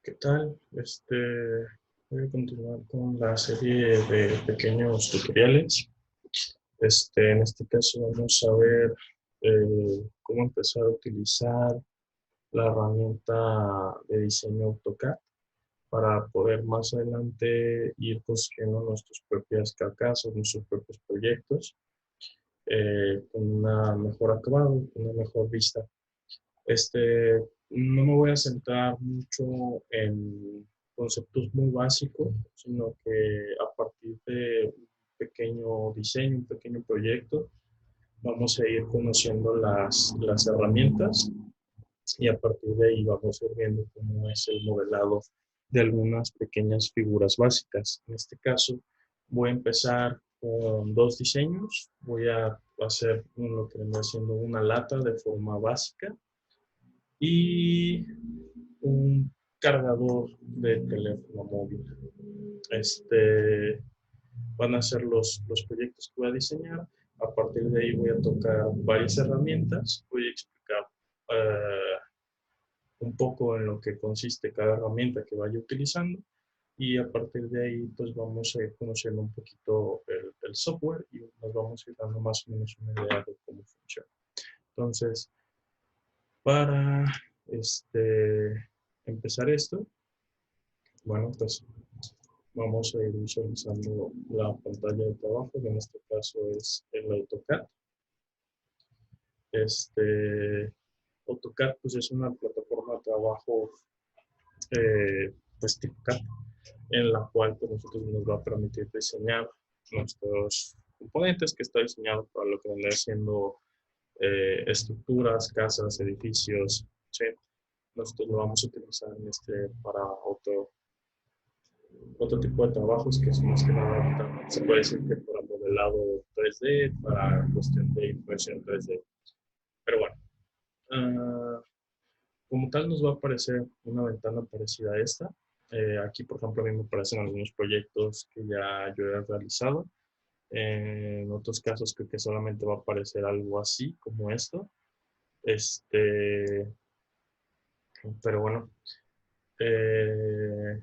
¿Qué tal? Voy a continuar con la serie de pequeños tutoriales. En este caso vamos a ver cómo empezar a utilizar la herramienta de diseño AutoCAD para poder más adelante ir construyendo nuestras propias carcasas, nuestros propios proyectos, con una mejor acabado, una mejor vista. No me voy a centrar mucho en conceptos muy básicos, sino que a partir de un pequeño diseño, un pequeño proyecto, vamos a ir conociendo las herramientas y a partir de ahí vamos a ir viendo cómo es el modelado de algunas pequeñas figuras básicas. En este caso, voy a empezar con dos diseños. Voy a hacer lo que vendrá siendo una lata de forma básica y un cargador de teléfono móvil. Van a ser los proyectos que voy a diseñar. A partir de ahí voy a tocar varias herramientas. Voy a explicar eh, un poco en lo que consiste cada herramienta que vaya utilizando. Y a partir de ahí, pues vamos a ir conociendo un poquito el software y nos vamos a ir dando más o menos una idea de cómo funciona. Entonces, para empezar esto, bueno, pues vamos a ir visualizando la pantalla de trabajo, que en este caso es el AutoCAD. AutoCAD pues es una plataforma de trabajo pues tipo CAD, en la cual pues, nosotros nos va a permitir diseñar nuestros componentes, que está diseñado para lo que vendría siendo estructuras, casas, edificios, ¿sí? Nosotros lo vamos a utilizar para otro tipo de trabajos que es más que nada, se puede decir que para modelado 3D, para cuestión de impresión 3D. Pero bueno, como tal nos va a aparecer una ventana parecida a esta. Aquí, por ejemplo, a mí me aparecen algunos proyectos que ya yo he realizado. En otros casos creo que solamente va a aparecer algo así como esto. Este, pero bueno, eh,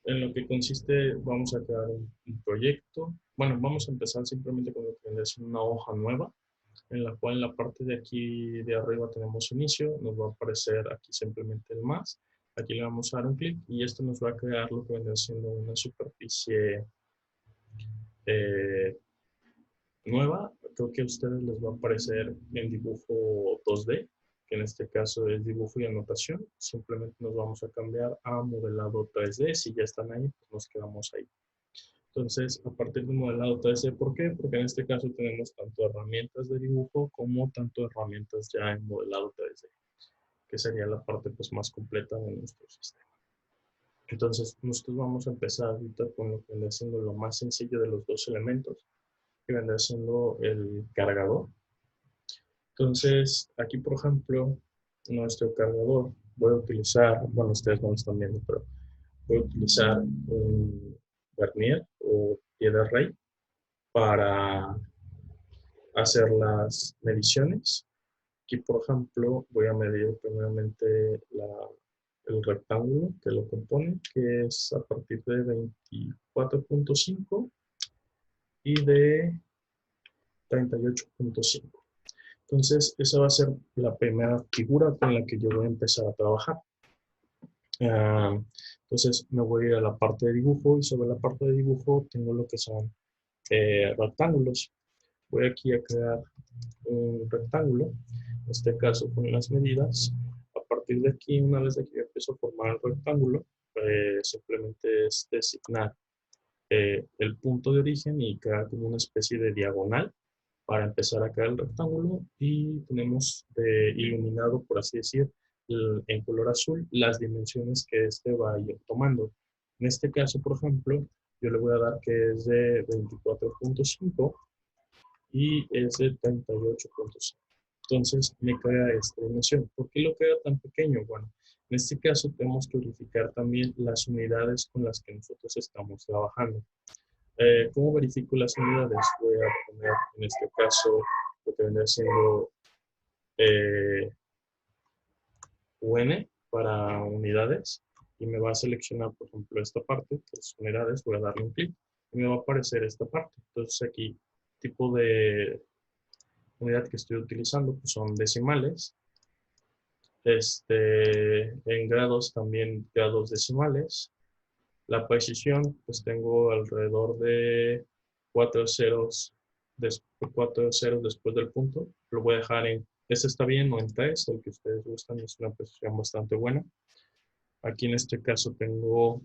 en lo que consiste, vamos a crear un proyecto. Bueno, vamos a empezar simplemente con lo que es una hoja nueva, en la cual en la parte de aquí de arriba tenemos inicio, nos va a aparecer aquí simplemente el más. Aquí le vamos a dar un clic y esto nos va a crear lo que vendrá siendo una superficie eh, nueva. Creo que a ustedes les va a aparecer en dibujo 2D, que en este caso es dibujo y anotación. Simplemente nos vamos a cambiar a modelado 3D. Si ya están ahí, pues nos quedamos ahí. Entonces, a partir de modelado 3D, ¿por qué? Porque en este caso tenemos tanto herramientas de dibujo como tanto herramientas ya en modelado 3D, que sería la parte pues, más completa de nuestro sistema. Entonces, nosotros vamos a empezar ahorita con lo que vendrá siendo lo más sencillo de los dos elementos, que vendrá siendo el cargador. Entonces, aquí, por ejemplo, nuestro cargador, voy a utilizar, bueno, ustedes no lo están viendo, pero voy a utilizar un vernier o piedra rey para hacer las mediciones. Aquí, por ejemplo, voy a medir primeramente el rectángulo que lo compone, que es a partir de 24.5 y de 38.5. Entonces, esa va a ser la primera figura con la que yo voy a empezar a trabajar. Entonces, me voy a ir a la parte de dibujo y sobre la parte de dibujo tengo lo que son rectángulos. Voy aquí a crear un rectángulo, en este caso con las medidas. A partir de aquí, una vez que yo empiezo a formar el rectángulo, simplemente es designar el punto de origen y crear como una especie de diagonal para empezar a crear el rectángulo y tenemos iluminado, por así decir, en color azul las dimensiones que este va a ir tomando. En este caso, por ejemplo, yo le voy a dar que es de 24.5 y es de 38.5. Entonces me crea esta dimensión. ¿Por qué lo crea tan pequeño? Bueno, en este caso tenemos que verificar también las unidades con las que nosotros estamos trabajando. ¿Cómo verifico las unidades? Voy a poner en este caso lo que vendría siendo UN para unidades. y me va a seleccionar, por ejemplo, esta parte, que es unidades, voy a darle un clic y me va a aparecer esta parte. Entonces aquí, tipo de unidad que estoy utilizando, pues son decimales. En grados también grados decimales. La precisión, pues tengo alrededor de 4 ceros, 4 ceros después del punto. Lo voy a dejar en, este está bien, o en 3, el que ustedes gustan, es una precisión bastante buena. Aquí en este caso tengo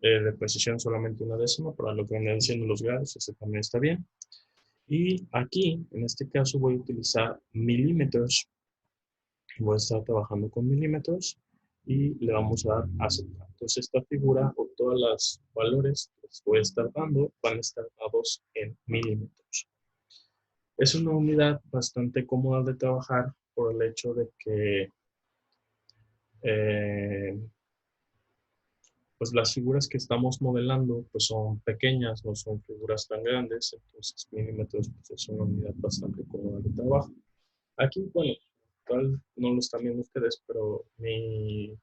de precisión solamente una décima, para lo que vienen siendo los grados, ese también está bien. Y aquí, en este caso, voy a utilizar milímetros. Voy a estar trabajando con milímetros y le vamos a dar aceptar. Entonces esta figura o todos los valores que les voy a estar dando van a estar dados en milímetros. Es una unidad bastante cómoda de trabajar por el hecho de que pues las figuras que estamos modelando pues son pequeñas, no son figuras tan grandes, entonces milímetros pues, es una unidad bastante cómoda de trabajo. Aquí, bueno, tal no lo están viendo ustedes, pero mi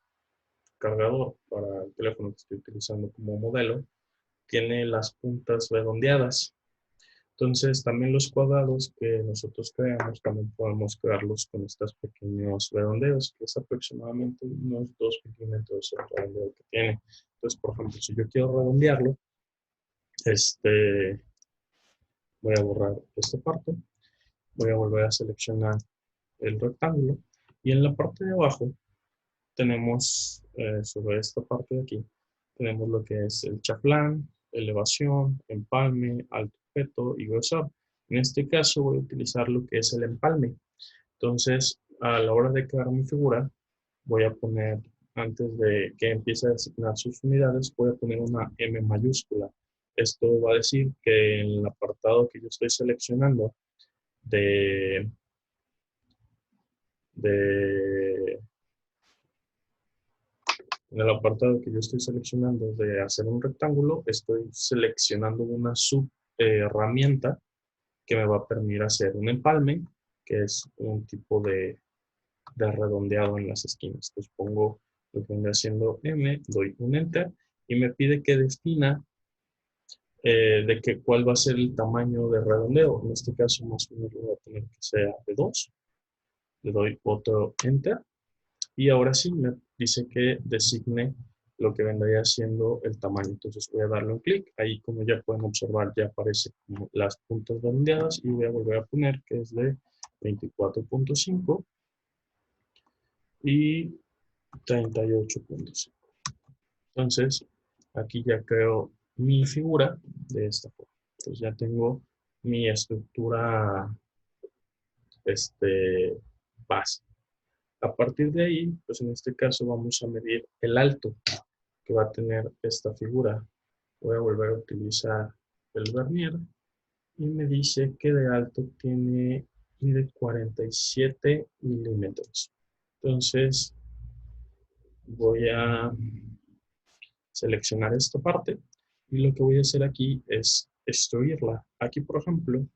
cargador para el teléfono que estoy utilizando como modelo tiene las puntas redondeadas. Entonces, también los cuadrados que nosotros creamos, también podemos crearlos con estos pequeños redondeos, que es aproximadamente unos 2 milímetros el redondeo que tiene. Entonces, por ejemplo, si yo quiero redondearlo, voy a borrar esta parte, voy a volver a seleccionar el rectángulo y en la parte de abajo tenemos sobre esta parte de aquí, tenemos lo que es el chaflán, elevación, empalme, alto objeto y grosor. En este caso voy a utilizar lo que es el empalme. Entonces, a la hora de crear mi figura, voy a poner, antes de que empiece a designar sus unidades, voy a poner una M mayúscula. Esto va a decir que en el apartado que yo estoy seleccionando de, de En el apartado que yo estoy seleccionando de hacer un rectángulo, estoy seleccionando una herramienta que me va a permitir hacer un empalme, que es un tipo de redondeado en las esquinas. Entonces pongo lo que viene haciendo M, doy un Enter y me pide que defina cuál va a ser el tamaño de redondeo. En este caso, más o menos lo voy a tener que sea de 2. Le doy otro Enter. Y ahora sí me dice que designe lo que vendría siendo el tamaño. Entonces voy a darle un clic. Ahí, como ya pueden observar, ya aparece como las puntas redondeadas y voy a volver a poner que es de 24.5 y 38.5. Entonces, aquí ya creo mi figura de esta forma. Entonces ya tengo mi estructura base. A partir de ahí, pues en este caso vamos a medir el alto que va a tener esta figura. Voy a volver a utilizar el vernier y me dice que de alto tiene de 47 milímetros. Entonces voy a seleccionar esta parte y lo que voy a hacer aquí es extruirla. Aquí, por ejemplo,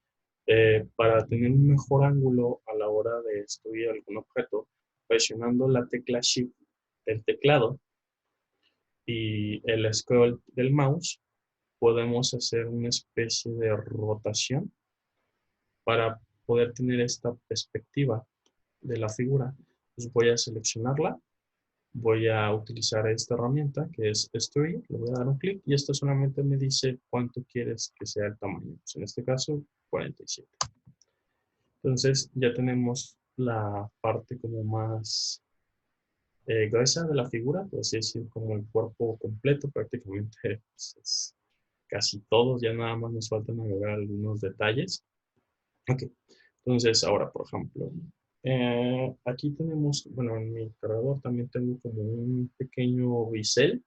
para tener un mejor ángulo a la hora de extruir algún objeto, presionando la tecla Shift del teclado y el scroll del mouse, podemos hacer una especie de rotación para poder tener esta perspectiva de la figura. Entonces voy a seleccionarla, voy a utilizar esta herramienta que es Extrude, le voy a dar un clic y esto solamente me dice cuánto quieres que sea el tamaño. Pues en este caso, 47. Entonces ya tenemos la parte como más gruesa de la figura, por así decir, como el cuerpo completo prácticamente. Pues, es casi todos, ya nada más nos faltan agregar algunos detalles. Ok, entonces ahora, por ejemplo, aquí tenemos, bueno, en mi cargador también tengo como un pequeño bisel,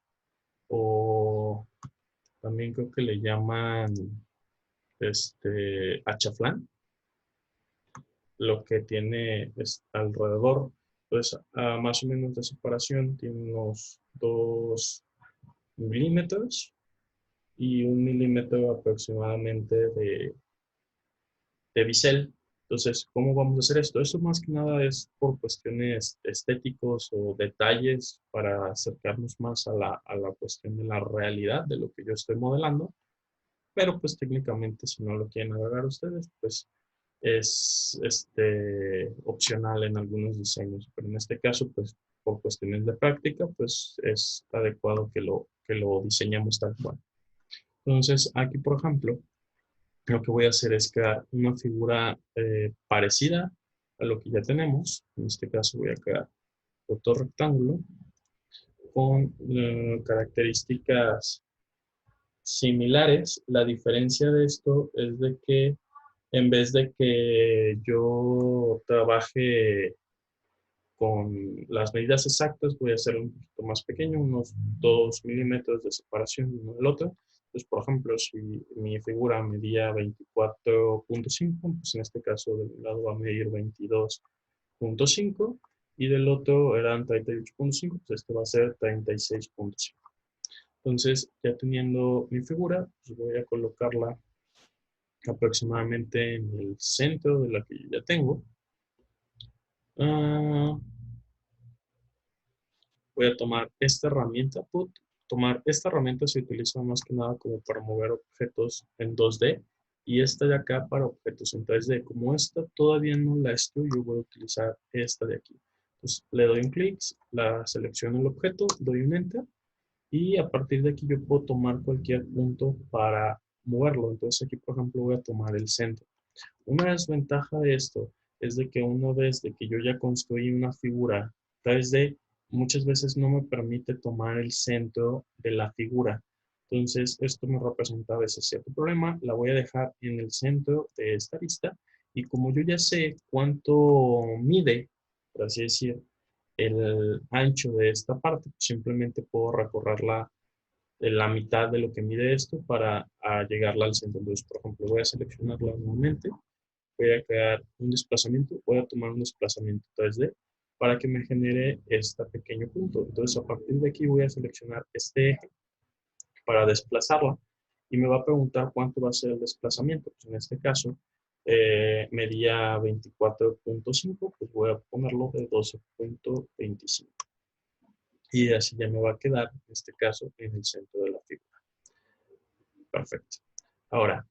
o también creo que le llaman achaflán, lo que tiene es alrededor, pues a más o menos de separación tiene unos 2 milímetros y 1 milímetro aproximadamente de bisel. Entonces, ¿cómo vamos a hacer esto? Esto más que nada es por cuestiones estéticos o detalles para acercarnos más a la cuestión de la realidad de lo que yo estoy modelando, pero pues técnicamente si no lo quieren agregar ustedes, pues es opcional en algunos diseños, pero en este caso, pues por cuestiones de práctica, pues es adecuado que lo diseñemos tal cual. Entonces, aquí, por ejemplo, lo que voy a hacer es crear una figura parecida a lo que ya tenemos. En este caso voy a crear otro rectángulo con características similares. La diferencia de esto es de que en vez de que yo trabaje con las medidas exactas, voy a hacer un poquito más pequeño, unos 2 milímetros de separación uno del otro. Entonces, por ejemplo, si mi figura medía 24.5, pues en este caso del lado va a medir 22.5 y del otro eran 38.5, pues este va a ser 36.5. Entonces, ya teniendo mi figura, pues voy a colocarla aproximadamente en el centro de la que yo ya tengo. Ah, voy a tomar esta herramienta, tomar esta herramienta se utiliza más que nada como para mover objetos en 2D y esta de acá para objetos en 3D. Como esta todavía no la estudio, voy a utilizar esta de aquí. Entonces le doy un clic, la selecciono el objeto, doy un enter y a partir de aquí yo puedo tomar cualquier punto para moverlo. Entonces aquí por ejemplo voy a tomar el centro. Una desventaja de esto es de que una vez de que yo ya construí una figura 3D, muchas veces no me permite tomar el centro de la figura. Entonces, esto me representa a veces cierto problema. La voy a dejar en el centro de esta lista y como yo ya sé cuánto mide, por así decir, el ancho de esta parte, pues simplemente puedo recorrerla la mitad de lo que mide esto para llegarla al centro. Entonces, por ejemplo, voy a seleccionarla nuevamente, voy a crear un desplazamiento, voy a tomar un desplazamiento 3D para que me genere este pequeño punto. Entonces, a partir de aquí voy a seleccionar este eje para desplazarla y me va a preguntar cuánto va a ser el desplazamiento. Pues en este caso, medía 24.5, pues voy a ponerlo de 12.25. Y así ya me va a quedar, en este caso, en el centro de la figura. Perfecto. Ahora,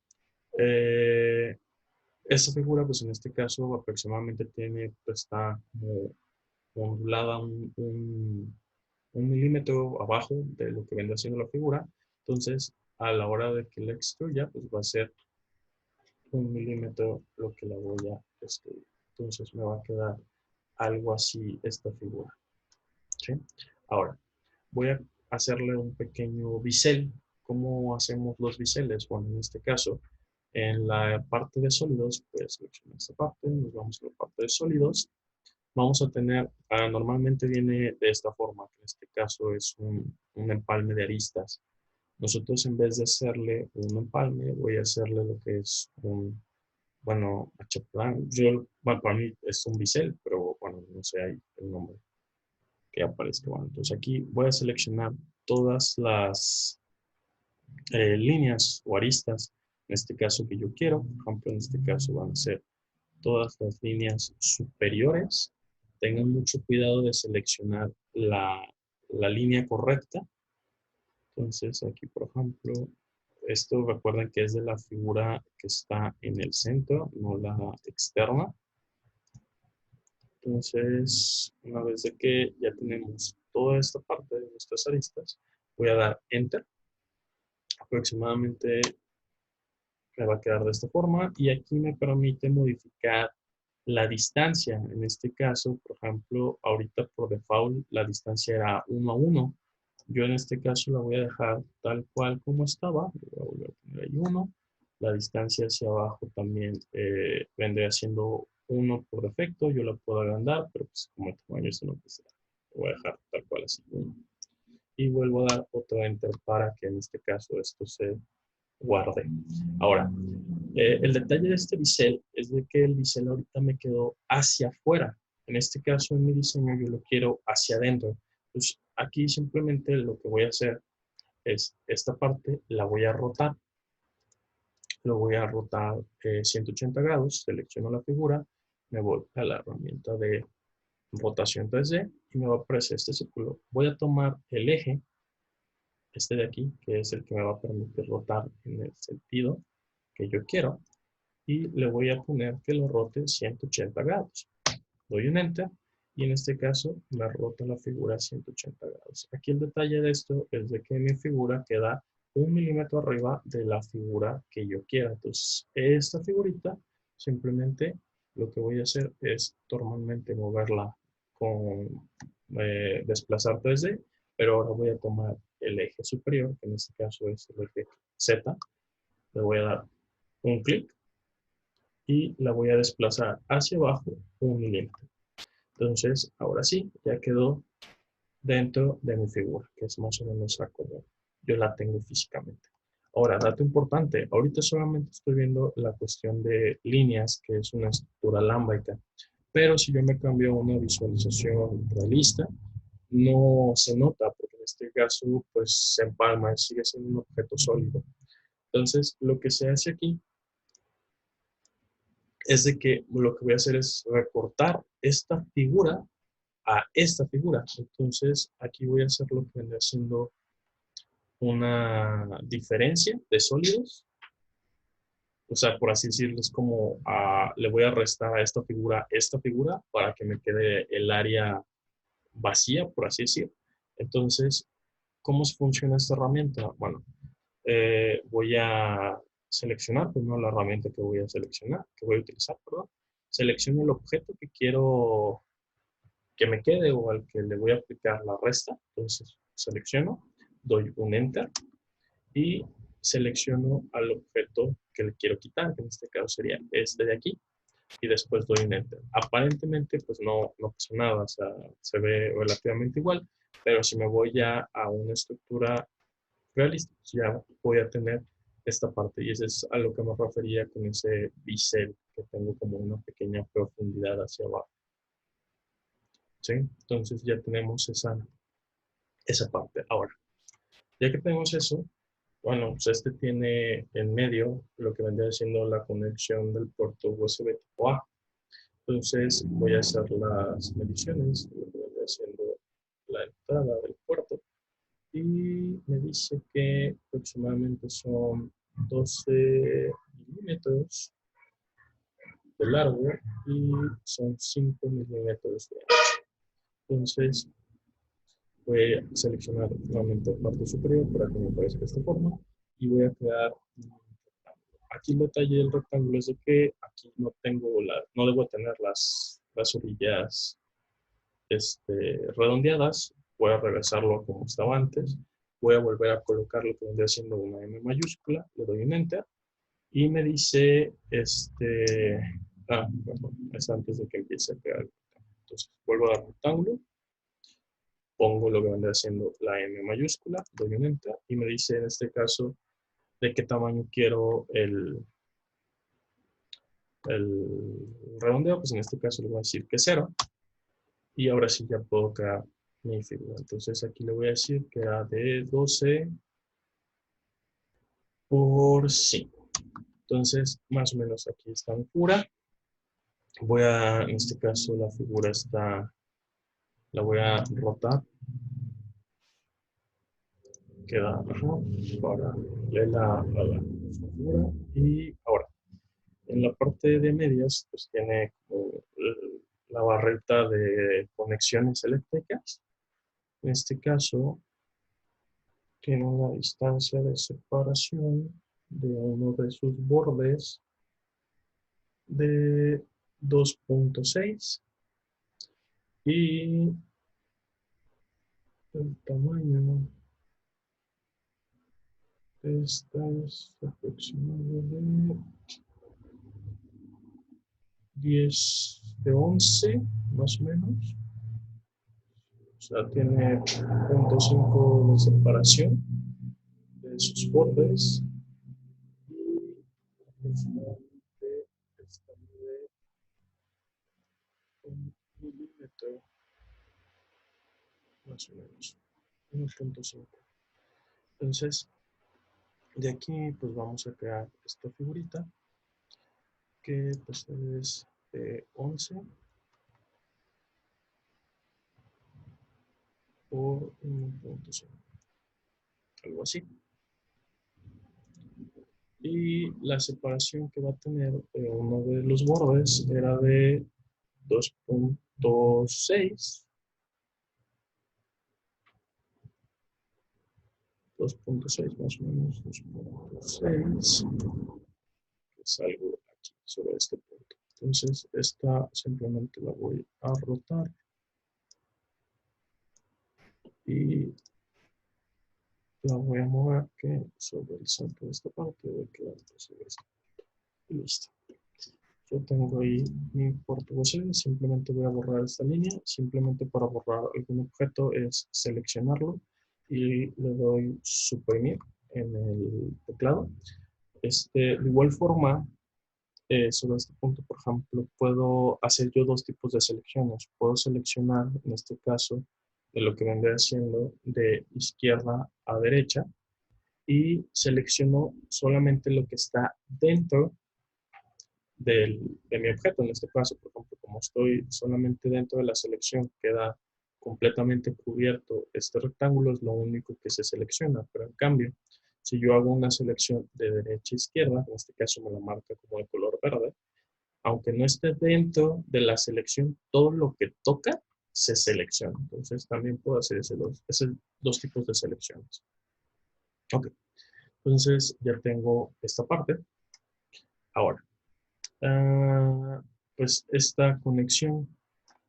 esta figura, pues en este caso, aproximadamente tiene, pues está como ondulada un milímetro abajo de lo que vendrá siendo la figura. Entonces, a la hora de que la extruya, pues va a ser 1 milímetro lo que la voy a extruir. Entonces, me va a quedar algo así esta figura. ¿Sí? Ahora, voy a hacerle un pequeño bisel. ¿Cómo hacemos los biseles? Bueno, en este caso, en la parte de sólidos, pues seleccionar esta parte, nos vamos a la parte de sólidos. Vamos a tener, normalmente viene de esta forma, que en este caso es un empalme de aristas. Nosotros en vez de hacerle un empalme, voy a hacerle lo que es un, bueno, hachaplan. Bueno, para mí es un bisel, pero bueno, no sé ahí el nombre que aparezca. Bueno, entonces aquí voy a seleccionar todas las líneas o aristas, en este caso que yo quiero. Por ejemplo, en este caso van a ser todas las líneas superiores. Tengan mucho cuidado de seleccionar la línea correcta. Entonces aquí, por ejemplo, esto recuerden que es de la figura que está en el centro, no la externa. Entonces, una vez de que ya tenemos toda esta parte de nuestras aristas, voy a dar Enter. Aproximadamente me va a quedar de esta forma y aquí me permite modificar la distancia. En este caso, por ejemplo, ahorita por default la distancia era 1 a 1. Yo en este caso la voy a dejar tal cual como estaba. Voy a volver a poner ahí 1. La distancia hacia abajo también vendría siendo 1 por defecto. Yo la puedo agrandar, pero pues como el tamaño es 1, pues lo voy a dejar tal cual así 1. Y vuelvo a dar otro Enter para que en este caso esto se guarde. Ahora, el detalle de este bisel es de que el bisel ahorita me quedó hacia afuera. En este caso, en mi diseño, yo lo quiero hacia adentro. Entonces, aquí simplemente lo que voy a hacer es esta parte la voy a rotar. lo voy a rotar 180 grados, selecciono la figura, me voy a la herramienta de rotación 3D y me va a aparecer este círculo. Voy a tomar el eje, este de aquí, que es el que me va a permitir rotar en el sentido que yo quiero, y le voy a poner que lo rote 180 grados. Doy un Enter y en este caso me rota la figura a 180 grados. Aquí el detalle de esto es de que mi figura queda 1 milímetro arriba de la figura que yo quiera. Entonces, esta figurita simplemente lo que voy a hacer es normalmente moverla con desplazar 3D, pero ahora voy a tomar el eje superior, que en este caso es el eje Z, le voy a dar un clic y la voy a desplazar hacia abajo 1 milímetro. Entonces, ahora sí, ya quedó dentro de mi figura, que es más o menos a como yo la tengo físicamente. Ahora, dato importante, ahorita solamente estoy viendo la cuestión de líneas, que es una estructura lámbica, pero si yo me cambio a una visualización realista, no se nota, porque en este caso, pues se empalma, sigue siendo un objeto sólido. Entonces, lo que se hace aquí es de que lo que voy a hacer es recortar esta figura a esta figura. Entonces, aquí voy a hacer lo que vendría siendo una diferencia de sólidos. O sea, por así decirlo, es como le voy a restar a esta figura para que me quede el área vacía, por así decirlo. Entonces, ¿cómo funciona esta herramienta? Bueno, voy a seleccionar primero la herramienta que voy a seleccionar, que voy a utilizar, perdón. Selecciono el objeto que quiero que me quede o al que le voy a aplicar la resta. Entonces selecciono, doy un Enter y selecciono al objeto que le quiero quitar, que en este caso sería este de aquí, y después doy un Enter. Aparentemente pues no pasa nada, o sea, se ve relativamente igual, pero si me voy ya a una estructura realista, pues ya voy a tener esta parte, y eso es a lo que me refería con ese bisel, que tengo como una pequeña profundidad hacia abajo. ¿Sí? Entonces ya tenemos esa parte. Ahora, ya que tenemos eso, bueno, pues este tiene en medio lo que vendría siendo la conexión del puerto USB tipo A. Entonces voy a hacer las mediciones de lo que vendría siendo la entrada del puerto y me dice que aproximadamente son 12 milímetros de largo y son 5 milímetros de ancho. Entonces voy a seleccionar nuevamente la parte superior para que me aparezca de esta forma y voy a crear un rectángulo. Aquí el detalle del rectángulo es de que aquí no debo tener las orillas redondeadas. Voy a regresarlo como estaba antes. Voy a volver a colocar lo que vendría siendo una M mayúscula, le doy un Enter y me dice, perdón, es antes de que empiece a crear el rectángulo. Entonces vuelvo a dar rectángulo, pongo lo que vendría siendo la M mayúscula, doy un Enter y me dice en este caso de qué tamaño quiero el redondeo, pues en este caso le voy a decir que 0 y ahora sí ya puedo crear mi figura. Entonces aquí le voy a decir que era de 12 por 5. Entonces más o menos aquí está mi figura. En este caso la figura la voy a rotar, queda para la figura y ahora en la parte de medias, pues tiene como la barrita de conexiones eléctricas. En este caso, tiene una distancia de separación de uno de sus bordes de 2.6 y el tamaño de esta es aproximadamente de 11, más o menos. O sea, tiene 0.5 de separación de sus bordes y aproximadamente está de 1 milímetro, más o menos, 1.5. Entonces, De aquí pues vamos a crear esta figurita que pues es de 11 por 1.0, algo así. Y la separación que va a tener uno de los bordes era de 2.6, 2.6 más o menos, 2.6, que es algo aquí sobre este punto. Entonces esta simplemente la voy a rotar y la voy a mover que sobre el centro de esta parte de quedar sobre esto. Listo. Yo tengo ahí mi puerto USB, simplemente voy a borrar esta línea, simplemente para borrar algún objeto es seleccionarlo y le doy suprimir en el teclado. De igual forma, sobre este punto, por ejemplo, puedo hacer yo dos tipos de selecciones. Puedo seleccionar, en este caso, de lo que vendré haciendo de izquierda a derecha y selecciono solamente lo que está dentro de mi objeto. En este caso, por ejemplo, como estoy solamente dentro de la selección, queda completamente cubierto este rectángulo, es lo único que se selecciona. Pero en cambio, si yo hago una selección de derecha a izquierda, en este caso me la marca como de color verde, aunque no esté dentro de la selección, todo lo que toca se selecciona. Entonces también puedo hacer esos dos tipos de selecciones. Ok, entonces ya tengo esta parte. Ahora, pues esta conexión,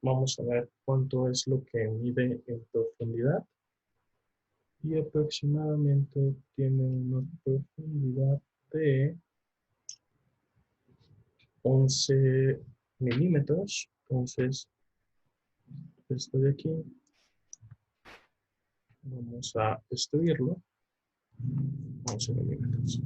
vamos a ver cuánto es lo que mide en profundidad. Y aproximadamente tiene una profundidad de 11 milímetros. Entonces, esto de aquí, vamos a destruirlo. 11 milímetros.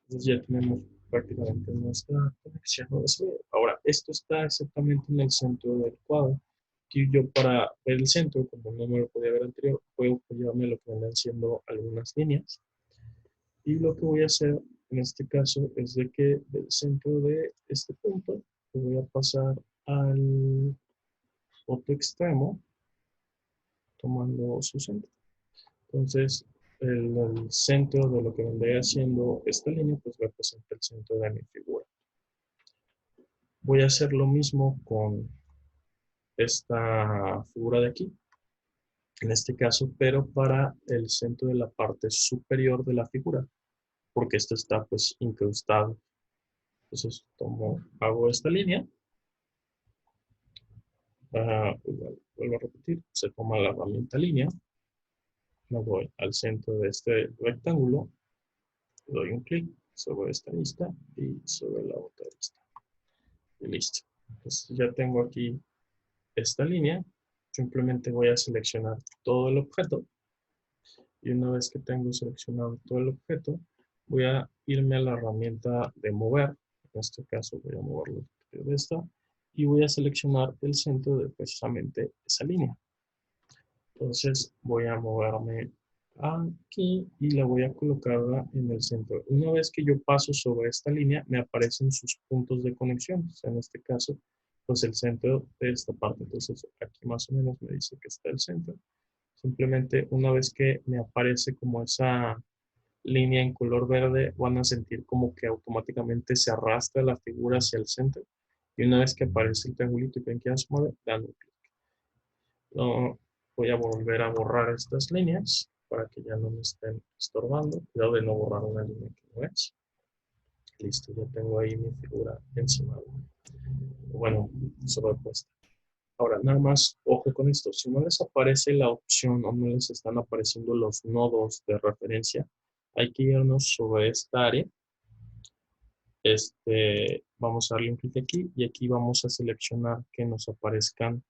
Entonces ya tenemos prácticamente nuestra conexión USB. Ahora, esto está exactamente en el centro del cuadro. Aquí yo para ver el centro, como no me lo podía ver anterior, puedo apoyarme lo que van siendo algunas líneas. Y lo que voy a hacer en este caso es de que del centro de este punto voy a pasar al otro extremo tomando su centro. Entonces, el centro de lo que vendría haciendo esta línea, pues representa el centro de mi figura. Voy a hacer lo mismo con esta figura de aquí, en este caso, pero para el centro de la parte superior de la figura, porque esto está pues incrustado. Entonces, hago esta línea, vuelvo a repetir, se toma la herramienta línea, me voy al centro de este rectángulo, doy un clic sobre esta lista y sobre la otra lista. Y listo. Entonces ya tengo aquí esta línea. Simplemente voy a seleccionar todo el objeto. Y una vez que tengo seleccionado todo el objeto, voy a irme a la herramienta de mover. En este caso voy a moverlo de esta. Y voy a seleccionar el centro de precisamente esa línea. Entonces voy a moverme aquí y la voy a colocar en el centro. Una vez que yo paso sobre esta línea, me aparecen sus puntos de conexión. En este caso, pues el centro de esta parte. Entonces aquí más o menos me dice que está el centro. Simplemente una vez que me aparece como esa línea en color verde, van a sentir como que automáticamente se arrastra la figura hacia el centro. Y una vez que aparece el triangulito y ven que ya se mueve, dan un clic. No, voy a volver a borrar estas líneas para que ya no me estén estorbando. Cuidado de no borrar una línea que no es. Listo, ya tengo ahí mi figura encima. Bueno, sobrepuesta. Ahora, nada más, ojo con esto. Si no les aparece la opción o no les están apareciendo los nodos de referencia, hay que irnos sobre esta área. Vamos a darle un clic aquí y aquí vamos a seleccionar que nos aparezcan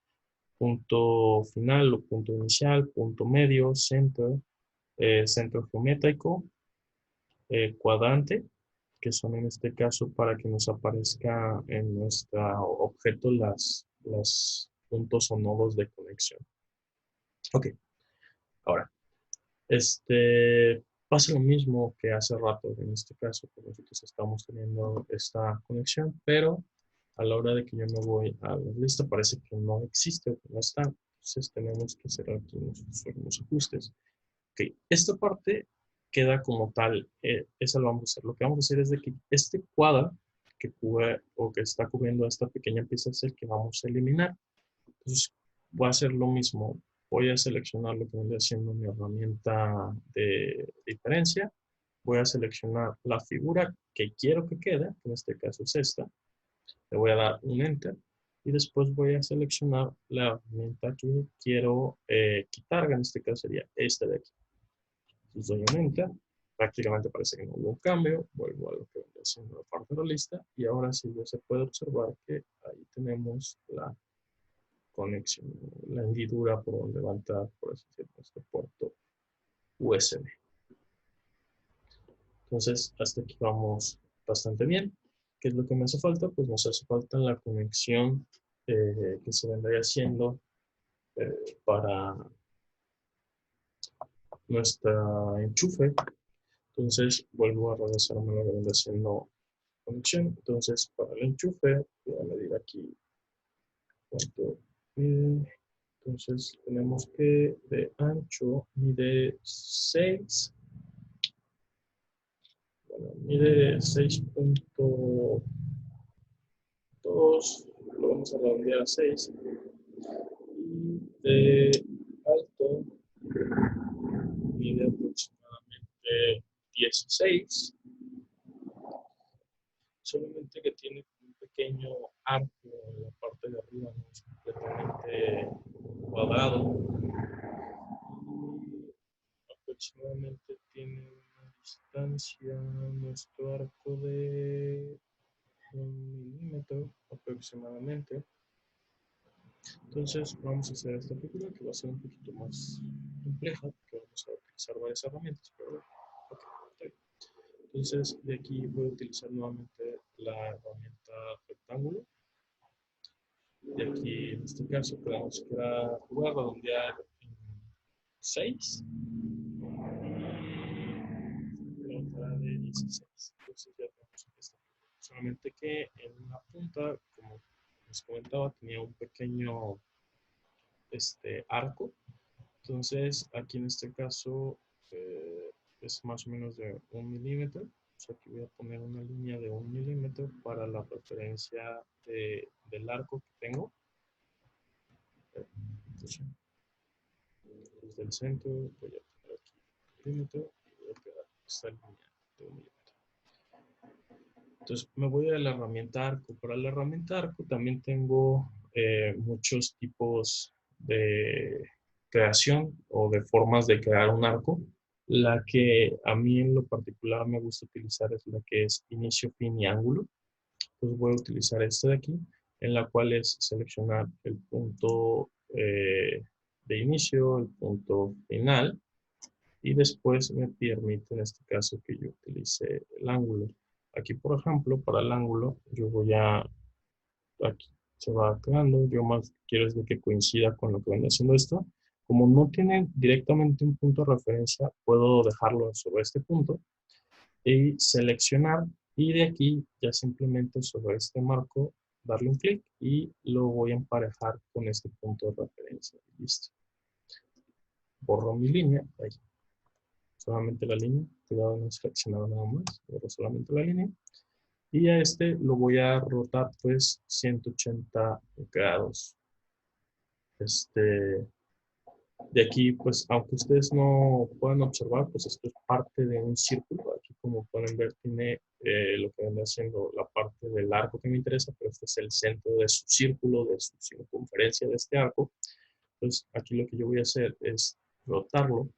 punto final o punto inicial, punto medio, centro, centro geométrico, cuadrante, que son en este caso para que nos aparezca en nuestro objeto los puntos o nodos de conexión. Ok, ahora, pasa lo mismo que hace rato, en este caso, que nosotros estamos teniendo esta conexión, pero a la hora de que yo me voy a la lista parece que no existe o que no está. Entonces tenemos que hacer aquí unos ajustes. Ok, esta parte queda como tal, esa lo vamos a hacer. Lo que vamos a hacer es de que este cuadro que cubre o que está cubriendo esta pequeña pieza es el que vamos a eliminar. Entonces voy a hacer lo mismo. Voy a seleccionar lo que vendría siendo mi herramienta de diferencia. Voy a seleccionar la figura que quiero que quede, que en este caso es esta. Le voy a dar un Enter. Y después voy a seleccionar la herramienta que quiero quitar, que en este caso sería esta de aquí. Entonces doy un Enter. Prácticamente parece que no hubo un cambio. Vuelvo a lo que vendría siendo la parte de la lista. Y ahora sí ya se puede observar que ahí tenemos la conexión, la hendidura por donde va a entrar, por así decirlo, este puerto USB. Entonces, hasta aquí vamos bastante bien. ¿Qué es lo que me hace falta? Pues nos hace falta la conexión que se vendría haciendo para nuestro enchufe. Entonces, vuelvo a regresarme a lo que vendría haciendo conexión. Entonces, para el enchufe, voy a medir aquí cuánto mide. Entonces, tenemos que de ancho mide 6. Bueno, mide 6.2, lo vamos a redondear a 6. Y de alto mide aproximadamente 16. Solamente que tiene un pequeño arco en la parte de arriba, no es completamente cuadrado. Y aproximadamente tiene una distancia nuestro arco de 1 milímetro aproximadamente. Entonces vamos a hacer esta figura que va a ser un poquito más compleja, que vamos a utilizar varias herramientas, pero bueno, okay. Entonces de aquí voy a utilizar nuevamente la herramienta rectángulo. De aquí en este caso podemos jugar, redondear en 6 y la otra de 16. Entonces ya tenemos esta. Solamente que en una punta, como les comentaba, tenía un pequeño arco. Entonces, aquí en este caso es más o menos de 1 milímetro. Aquí voy a poner una línea de 1 milímetro para la referencia del arco que tengo. Entonces, desde el centro voy a poner aquí 1 milímetro y voy a pegar esta línea de 1 milímetro. Entonces, me voy a la herramienta arco. Para la herramienta arco también tengo muchos tipos de creación o de formas de crear un arco. La que a mí en lo particular me gusta utilizar es la que es inicio, fin y ángulo. Entonces voy a utilizar esta de aquí, en la cual es seleccionar el punto de inicio, el punto final, y después me permite en este caso que yo utilice el ángulo. Aquí, por ejemplo, para el ángulo, yo voy aquí se va creando, yo más quiero es de que coincida con lo que viene haciendo esto. Como no tiene directamente un punto de referencia, puedo dejarlo sobre este punto y seleccionar, y de aquí ya simplemente sobre este marco darle un clic y lo voy a emparejar con este punto de referencia. Listo. Borro mi línea, ahí. Solamente la línea, cuidado no seleccionar nada más, borro solamente la línea. Y a este lo voy a rotar pues 180 grados. De aquí, pues, aunque ustedes no puedan observar, pues esto es parte de un círculo. Aquí, como pueden ver, tiene lo que viene haciendo la parte del arco que me interesa, pero este es el centro de su círculo, de su circunferencia de este arco. Entonces, aquí lo que yo voy a hacer es rotarlo.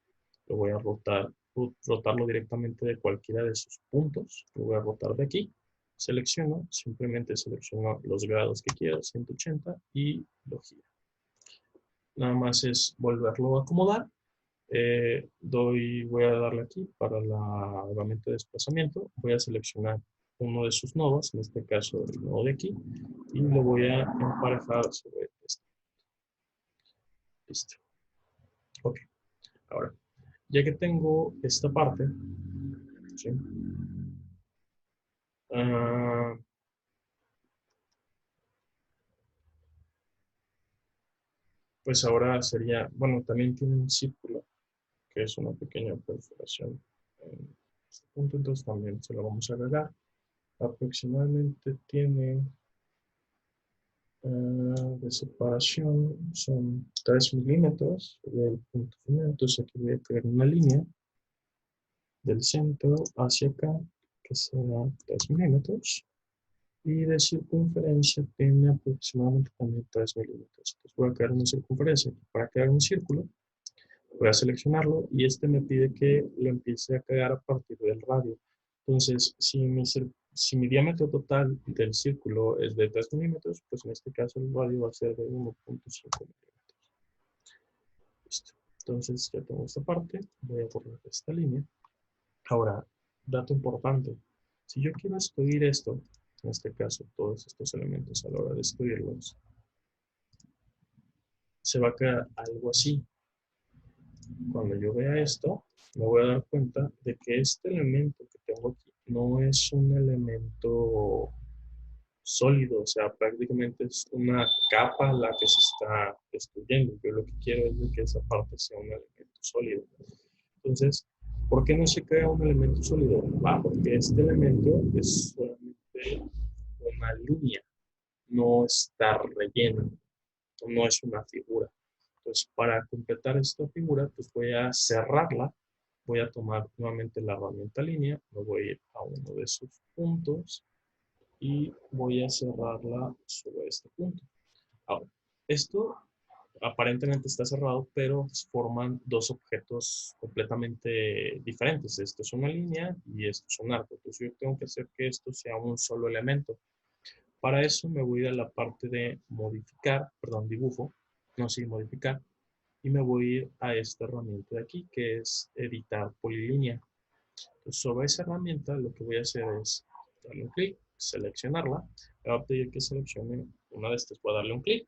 Lo voy a rotarlo directamente de cualquiera de sus puntos. Lo voy a rotar de aquí. Selecciono, simplemente selecciono los grados que quiero, 180, y lo giro. Nada más es volverlo a acomodar. Voy a darle aquí para la herramienta de desplazamiento. Voy a seleccionar uno de sus nodos, en este caso el nodo de aquí, y lo voy a emparejar sobre este. Listo. Ok. Ahora, Ya que tengo esta parte, ¿sí? Ah, pues ahora sería, bueno, también tiene un círculo, que es una pequeña perforación en este punto, entonces también se lo vamos a agregar. Aproximadamente tiene de separación, son 3 milímetros del punto final, entonces aquí voy a crear una línea del centro hacia acá, que será 3 milímetros, y de circunferencia tiene aproximadamente también 3 milímetros. Entonces voy a crear una circunferencia. Para crear un círculo, voy a seleccionarlo y este me pide que lo empiece a crear a partir del radio. Entonces, si mi diámetro total del círculo es de 3 milímetros, pues en este caso el radio va a ser de 1,5 milímetros. Listo. Entonces ya tengo esta parte, voy a borrar esta línea. Ahora, dato importante, si yo quiero excluir esto, en este caso todos estos elementos a la hora de excluirlos, se va a quedar algo así. Cuando yo vea esto, me voy a dar cuenta de que este elemento que tengo aquí no es un elemento sólido, o sea, prácticamente es una capa la que se está destruyendo. Yo lo que quiero es de que esa parte sea un elemento sólido. Entonces, ¿por qué no se crea un elemento sólido? Porque este elemento es solamente una línea, no está relleno, no es una figura. Entonces, para completar esta figura, pues voy a cerrarla, voy a tomar nuevamente la herramienta línea, me voy a ir a uno de sus puntos y voy a cerrarla sobre este punto. Ahora, esto aparentemente está cerrado, pero forman dos objetos completamente diferentes. Esto es una línea y esto es un arco. Entonces yo tengo que hacer que esto sea un solo elemento. Para eso me voy a ir a la parte de modificar, perdón, dibujo, no sí, modificar, y me voy a ir a esta herramienta de aquí, que es editar polilínea. Entonces, sobre esa herramienta lo que voy a hacer es darle un clic, seleccionarla, me va a pedir que seleccione una de estas, voy a darle un clic,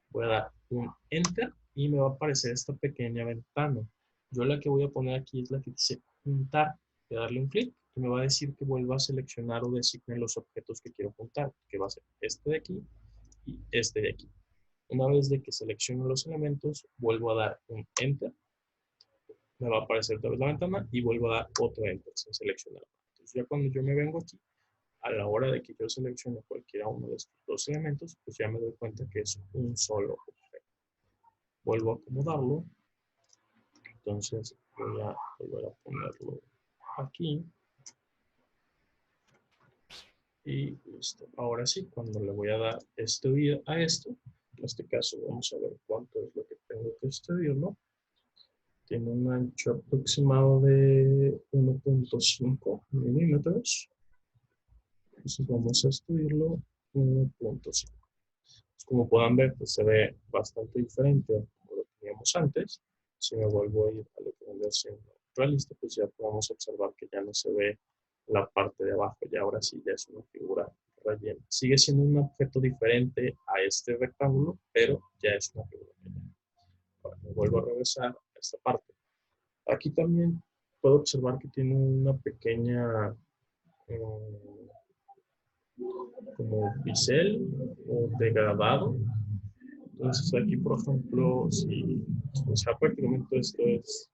voy a dar un enter y me va a aparecer esta pequeña ventana. Yo la que voy a poner aquí es la que dice juntar. Voy a darle un clic y me va a decir que vuelva a seleccionar o designe los objetos que quiero juntar, que va a ser este de aquí y este de aquí. Una vez de que selecciono los elementos, vuelvo a dar un enter, me va a aparecer otra vez la ventana y vuelvo a dar otro enter sin seleccionar. Entonces ya cuando yo me vengo aquí, a la hora de que yo seleccione cualquiera uno de estos dos elementos, pues ya me doy cuenta que es un solo objeto. Vuelvo a acomodarlo, entonces voy a volver a ponerlo aquí y listo. Ahora sí, cuando le voy a dar extruir a esto, en este caso vamos a ver cuánto es lo que tengo que extruirlo. Tiene un ancho aproximado de 1,5 milímetros. Entonces vamos a extruirlo 1,5. Como puedan ver, pues se ve bastante diferente a como lo teníamos antes. Si me vuelvo a ir a lo que vendría siendo realista, pues ya podemos observar que ya no se ve la parte de abajo, y ahora sí ya es una figura rellena. Sigue siendo un objeto diferente a este rectángulo, pero ya es una figura rellena. Ahora me vuelvo a regresar a esta parte. Aquí también puedo observar que tiene una pequeña como bisel o degradado. Entonces aquí, por ejemplo, si, o sea, prácticamente esto es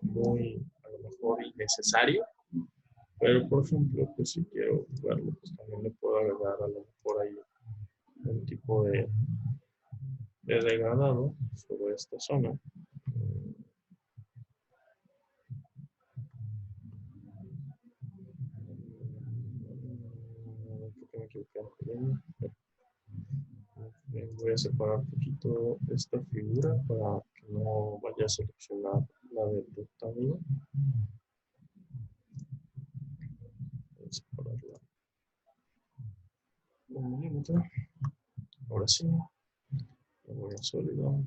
muy, a lo mejor, innecesario, pero por ejemplo, pues si quiero verlo, pues también le puedo agregar a lo mejor ahí un tipo de degradado sobre esta zona. Porque me equivoqué. Voy a separar un poquito esta figura para que no vaya a seleccionar la del rectángulo. Voy a separarla 1 milímetro. Ahora sí, lo voy a sólido.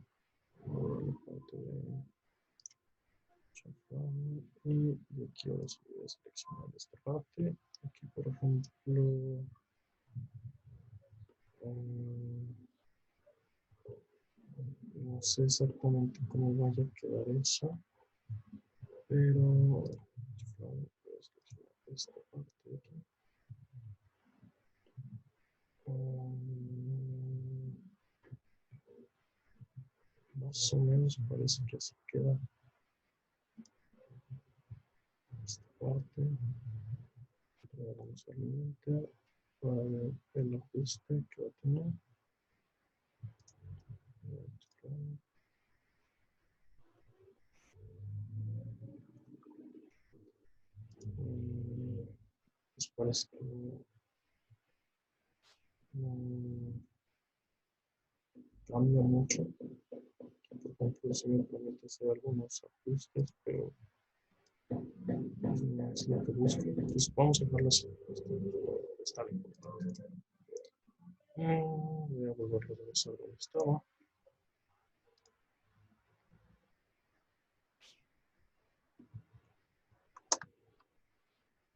Y aquí ahora sí voy a seleccionar esta parte. Aquí, por ejemplo, No sé exactamente cómo vaya a quedar eso, pero esta parte de aquí. Más o menos parece que así queda esta parte. Ahora vamos a alimentar para ver el ajuste que va a tener. Pues parece que no cambia mucho. Por ejemplo, si me permite hacer algunos ajustes, pero no es lo que busco. Entonces vamos a dejarlo así. Está bien. Voy a volver a regresar donde estaba.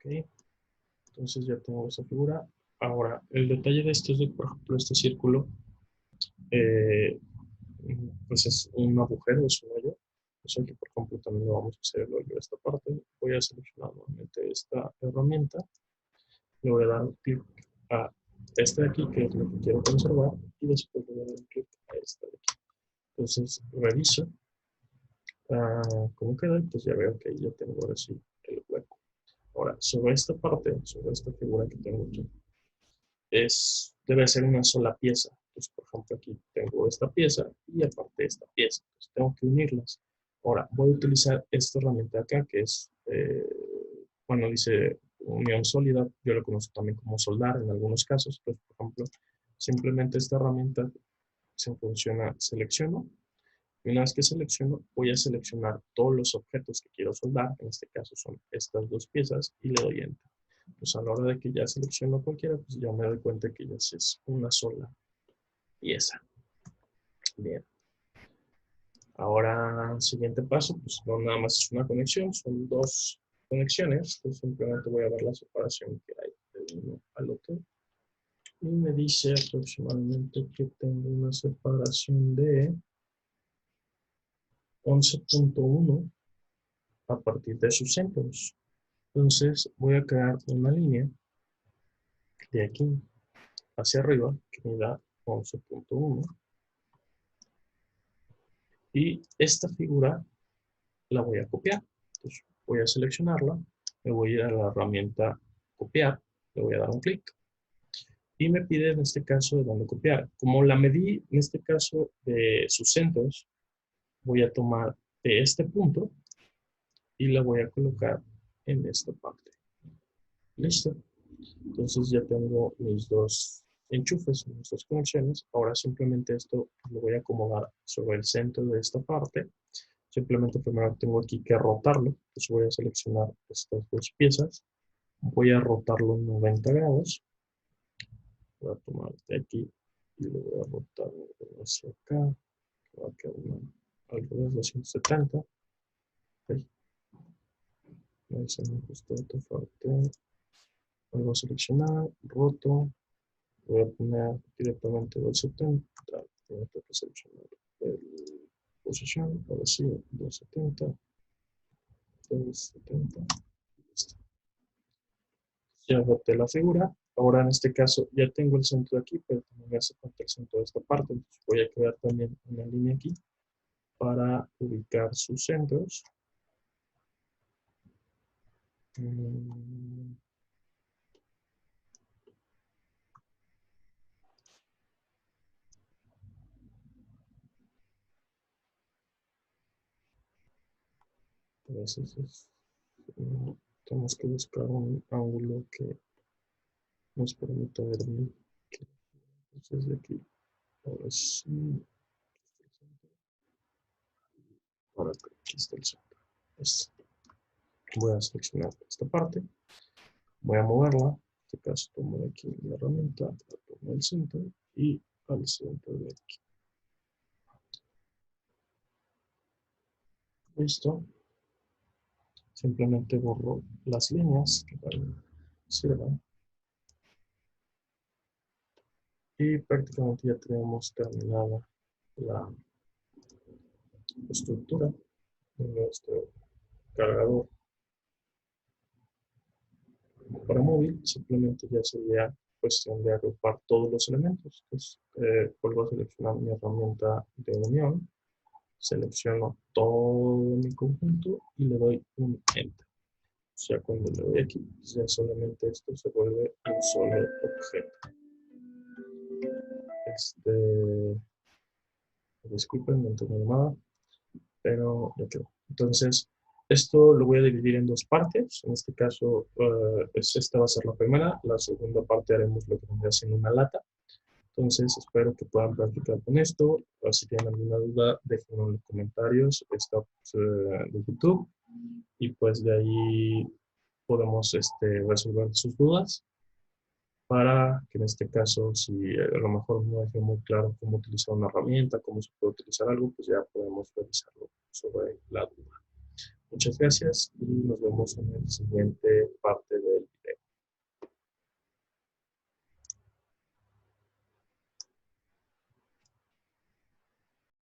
Ok, entonces ya tengo esa figura. Ahora, el detalle de esto es de, por ejemplo, este círculo, eh, pues es un agujero, es un hoyo. O sea que, por ejemplo, también lo vamos a hacer el hoyo de esta parte. Voy a seleccionar nuevamente esta herramienta. Le voy a dar un clic a este de aquí, que es lo que quiero conservar, y después le voy a dar un clic a esta de aquí. Entonces, reviso cómo queda, pues ya veo que ya tengo ahora sí el hueco. Ahora, sobre esta parte, sobre esta figura que tengo aquí, debe ser una sola pieza. Entonces, por ejemplo, aquí tengo esta pieza y aparte esta pieza. Entonces, tengo que unirlas. Ahora, voy a utilizar esta herramienta acá, que es, bueno, dice unión sólida. Yo lo conozco también como soldar en algunos casos. Pues, por ejemplo, simplemente esta herramienta se funciona, selecciono. Y una vez que selecciono, voy a seleccionar todos los objetos que quiero soldar. En este caso son estas dos piezas y le doy Enter. Pues a la hora de que ya selecciono cualquiera, pues ya me doy cuenta que ya es una sola pieza. Bien. Ahora, siguiente paso, pues no nada más es una conexión, son dos conexiones. Entonces simplemente voy a ver la separación que hay de uno al otro. Y me dice aproximadamente que tengo una separación de 11.1 a partir de sus centros. Entonces voy a crear una línea de aquí hacia arriba que me da 11.1 y esta figura la voy a copiar. Entonces voy a seleccionarla, me voy a ir a la herramienta copiar, le voy a dar un clic y me pide en este caso de dónde copiar. Como la medí en este caso de sus centros, voy a tomar de este punto y la voy a colocar en esta parte. Listo. Entonces ya tengo mis dos enchufes, mis dos conexiones. Ahora simplemente esto lo voy a acomodar sobre el centro de esta parte. Simplemente primero tengo aquí que rotarlo. Entonces voy a seleccionar estas dos piezas. Voy a rotarlo 90 grados. Voy a tomar de aquí y lo voy a rotar hacia acá. Va a quedar al revés, 270. Ahí. Ahí se me ajustó esta parte. Vuelvo a seleccionar, roto. Voy a poner directamente 270. Tengo que seleccionar la posición. Ahora sí, 270. 270. Listo. Ya roté la figura. Ahora en este caso ya tengo el centro de aquí, pero también me hace falta el centro de esta parte. Entonces voy a crear también una línea aquí para ubicar sus centros. Entonces tenemos que buscar un ángulo que nos permita ver bien. Entonces de aquí, ahora sí, ahora aquí está el centro. Voy a seleccionar esta parte, voy a moverla. En este caso tomo de aquí la herramienta, la tomo del centro y al centro de aquí. Listo. Simplemente borro las líneas que sirvan. Y prácticamente ya tenemos terminada la estructura de nuestro cargador para móvil, simplemente ya sería cuestión de agrupar todos los elementos. Entonces, vuelvo a seleccionar mi herramienta de unión, selecciono todo mi conjunto y le doy un Enter. O sea, cuando le doy aquí, ya solamente esto se vuelve un solo objeto. Disculpen, no tengo nada, pero ya quedó. Entonces, esto lo voy a dividir en dos partes. En este caso, esta va a ser la primera. La segunda parte haremos lo que vendría siendo una lata. Entonces, espero que puedan practicar con esto. Si tienen alguna duda, déjenlo en los comentarios. Está de YouTube. Y pues de ahí podemos resolver sus dudas para que en este caso, si a lo mejor no es muy claro cómo utilizar una herramienta, cómo se puede utilizar algo, pues ya podemos revisarlo sobre la duda. Muchas gracias y nos vemos en el siguiente parte.